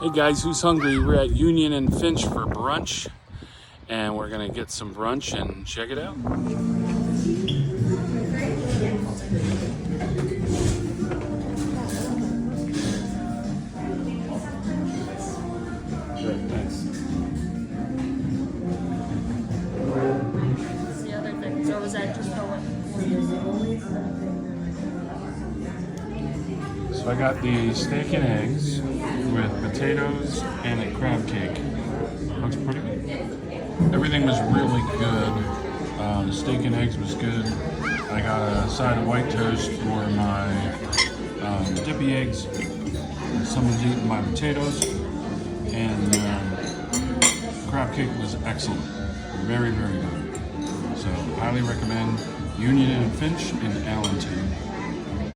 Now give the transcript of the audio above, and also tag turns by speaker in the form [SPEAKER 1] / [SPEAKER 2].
[SPEAKER 1] Hey guys, who's hungry? We're at Union and Finch for brunch, and we're gonna get some brunch and check it out. Thanks.
[SPEAKER 2] The other things, or was that just the one?
[SPEAKER 1] So I got the steak and eggs with potatoes and a crab cake. Looks pretty good. Everything was really good. The steak and eggs was good. I got a side of white toast for my dippy eggs. Someone's eating my potatoes. And crab cake was excellent. Very, very good. So highly recommend Union and Finch in Allentown.